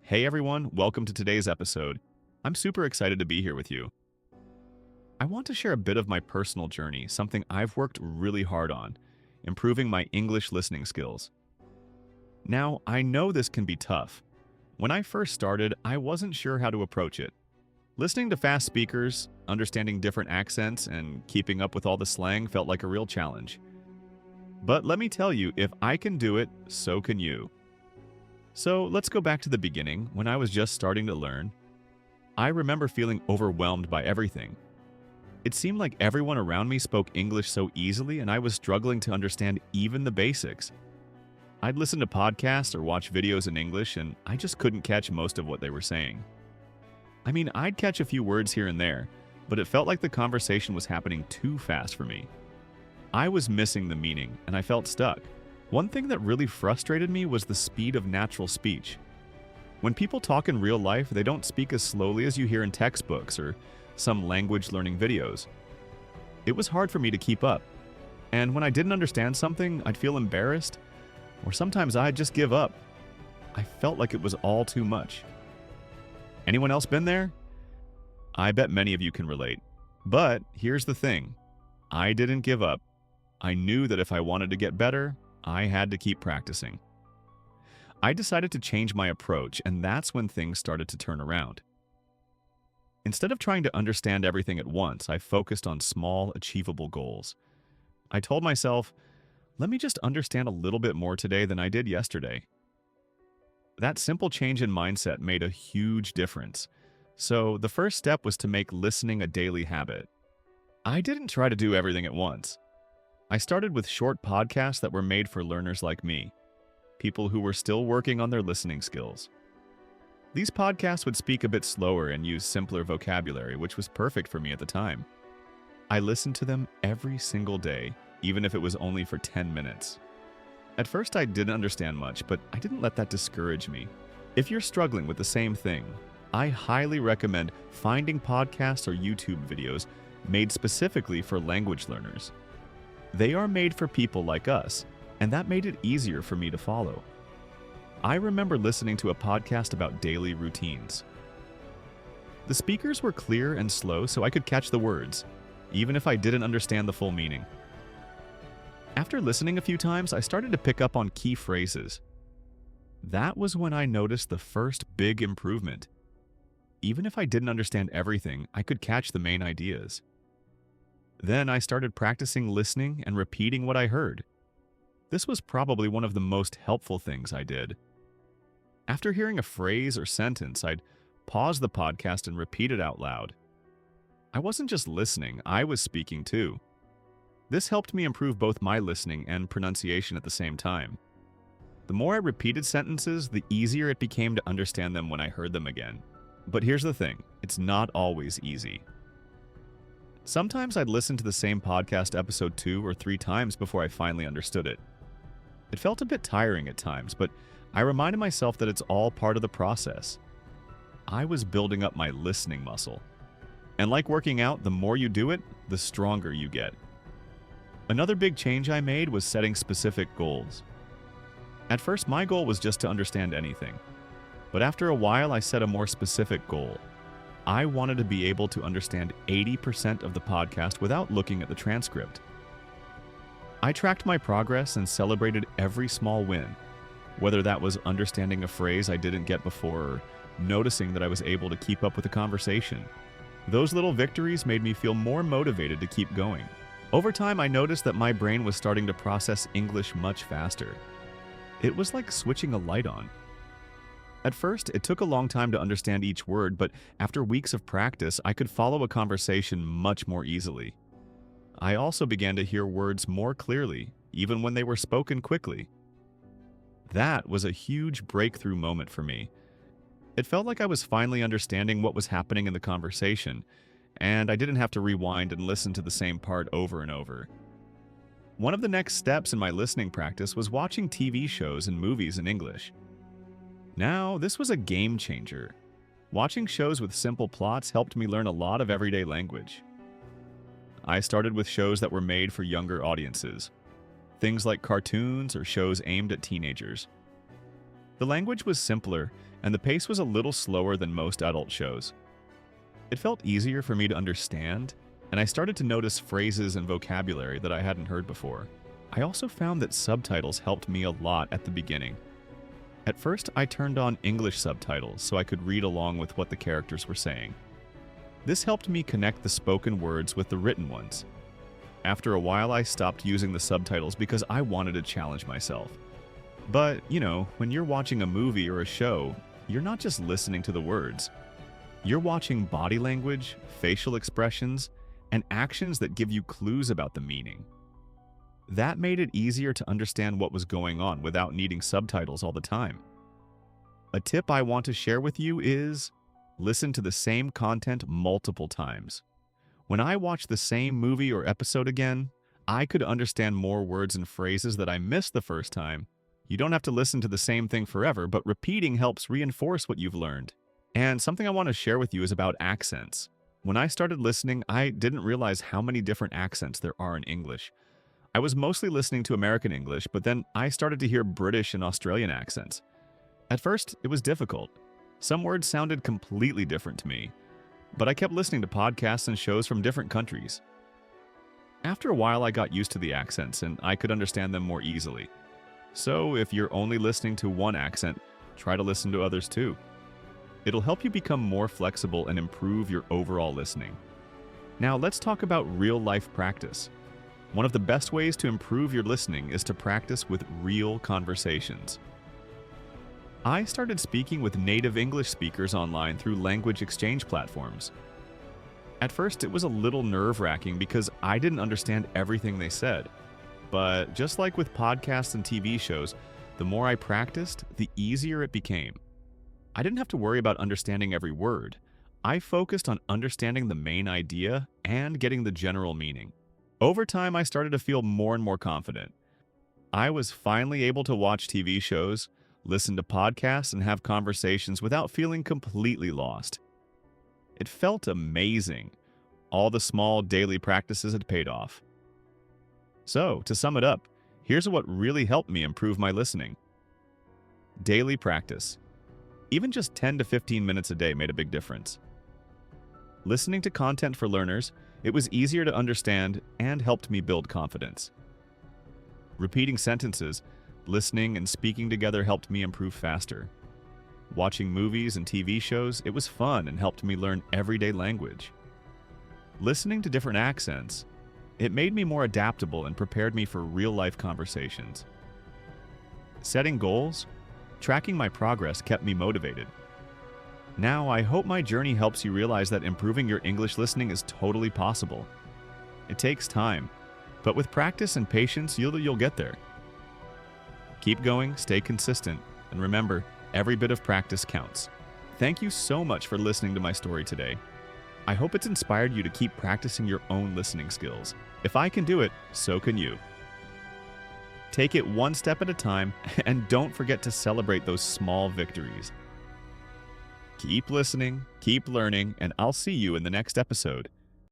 Hey everyone, welcome to today's episode. I'm super excited to be here with you. I want to share a bit of my personal journey, something I've worked really hard on, improving my English listening skills. Now, I know this can be tough. When I first started, I wasn't sure how to approach it. Listening to fast speakers, understanding different accents, and keeping up with all the slang felt like a real challenge. But let me tell you, if I can do it, so can you. So let's go back to the beginning, when I was just starting to learn. I remember feeling overwhelmed by everything. It seemed like everyone around me spoke English so easily, and I was struggling to understand even the basics. I'd listen to podcasts or watch videos in English, and I just couldn't catch most of what they were saying. I mean, I'd catch a few words here and there, but it felt like the conversation was happening too fast for me. I was missing the meaning, and I felt stuck. One thing that really frustrated me was the speed of natural speech. When people talk in real life, they don't speak as slowly as you hear in textbooks or some language learning videos. It was hard for me to keep up, and when I didn't understand something, I'd feel embarrassed, or sometimes I'd just give up. I felt like it was all too much. Anyone else been there? I bet many of you can relate. But here's the thing. I didn't give up. I knew that if I wanted to get better, I had to keep practicing. I decided to change my approach, and that's when things started to turn around. Instead of trying to understand everything at once, I focused on small, achievable goals. I told myself, let me just understand a little bit more today than I did yesterday. That simple change in mindset made a huge difference. So the first step was to make listening a daily habit. I didn't try to do everything at once. I started with short podcasts that were made for learners like me, people who were still working on their listening skills. These podcasts would speak a bit slower and use simpler vocabulary, which was perfect for me at the time. I listened to them every single day, even if it was only for 10 minutes. At first, I didn't understand much, but I didn't let that discourage me. If you're struggling with the same thing, I highly recommend finding podcasts or YouTube videos made specifically for language learners. They are made for people like us, and that made it easier for me to follow. I remember listening to a podcast about daily routines. The speakers were clear and slow, so I could catch the words, even if I didn't understand the full meaning. After listening a few times, I started to pick up on key phrases. That was when I noticed the first big improvement. Even if I didn't understand everything, I could catch the main ideas. Then I started practicing listening and repeating what I heard. This was probably one of the most helpful things I did. After hearing a phrase or sentence, I'd pause the podcast and repeat it out loud. I wasn't just listening, I was speaking too. This helped me improve both my listening and pronunciation at the same time. The more I repeated sentences, the easier it became to understand them when I heard them again. But here's the thing, it's not always easy. Sometimes I'd listen to the same podcast episode 2 or 3 times before I finally understood it. It felt a bit tiring at times, but I reminded myself that it's all part of the process. I was building up my listening muscle. And like working out, the more you do it, the stronger you get. Another big change I made was setting specific goals. At first, my goal was just to understand anything. But after a while, I set a more specific goal. I wanted to be able to understand 80% of the podcast without looking at the transcript. I tracked my progress and celebrated every small win, whether that was understanding a phrase I didn't get before or noticing that I was able to keep up with the conversation. Those little victories made me feel more motivated to keep going. Over time, I noticed that my brain was starting to process English much faster. It was like switching a light on. At first, it took a long time to understand each word, but after weeks of practice, I could follow a conversation much more easily. I also began to hear words more clearly, even when they were spoken quickly. That was a huge breakthrough moment for me. It felt like I was finally understanding what was happening in the conversation, and I didn't have to rewind and listen to the same part over and over. One of the next steps in my listening practice was watching TV shows and movies in English. Now, this was a game changer. Watching shows with simple plots helped me learn a lot of everyday language. I started with shows that were made for younger audiences, things like cartoons or shows aimed at teenagers. The language was simpler, and the pace was a little slower than most adult shows. It felt easier for me to understand, and I started to notice phrases and vocabulary that I hadn't heard before. I also found that subtitles helped me a lot at the beginning. At first, I turned on English subtitles so I could read along with what the characters were saying. This helped me connect the spoken words with the written ones. After a while, I stopped using the subtitles because I wanted to challenge myself. But, when you're watching a movie or a show, you're not just listening to the words. You're watching body language, facial expressions, and actions that give you clues about the meaning. That made it easier to understand what was going on without needing subtitles all the time. A tip I want to share with you is listen to the same content multiple times. When I watched the same movie or episode again, I could understand more words and phrases that I missed the first time. You don't have to listen to the same thing forever, but repeating helps reinforce what you've learned. And something I want to share with you is about accents. When I started listening, I didn't realize how many different accents there are in English. I was mostly listening to American English, but then I started to hear British and Australian accents. At first, it was difficult. Some words sounded completely different to me, but I kept listening to podcasts and shows from different countries. After a while, I got used to the accents and I could understand them more easily. So if you're only listening to one accent, try to listen to others too. It'll help you become more flexible and improve your overall listening. Now let's talk about real-life practice. One of the best ways to improve your listening is to practice with real conversations. I started speaking with native English speakers online through language exchange platforms. At first, it was a little nerve-wracking because I didn't understand everything they said. But just like with podcasts and TV shows, the more I practiced, the easier it became. I didn't have to worry about understanding every word. I focused on understanding the main idea and getting the general meaning. Over time, I started to feel more and more confident. I was finally able to watch TV shows, listen to podcasts, and have conversations without feeling completely lost. It felt amazing. All the small daily practices had paid off. So, to sum it up, here's what really helped me improve my listening. Daily practice. Even just 10 to 15 minutes a day made a big difference. Listening to content for learners, it was easier to understand and helped me build confidence. Repeating sentences, listening and speaking together helped me improve faster. Watching movies and TV shows, it was fun and helped me learn everyday language. Listening to different accents, it made me more adaptable and prepared me for real-life conversations. Setting goals, tracking my progress kept me motivated. Now, I hope my journey helps you realize that improving your English listening is totally possible. It takes time, but with practice and patience, you'll get there. Keep going, stay consistent, and remember, every bit of practice counts. Thank you so much for listening to my story today. I hope it's inspired you to keep practicing your own listening skills. If I can do it, so can you. Take it one step at a time, and don't forget to celebrate those small victories. Keep listening, keep learning, and I'll see you in the next episode.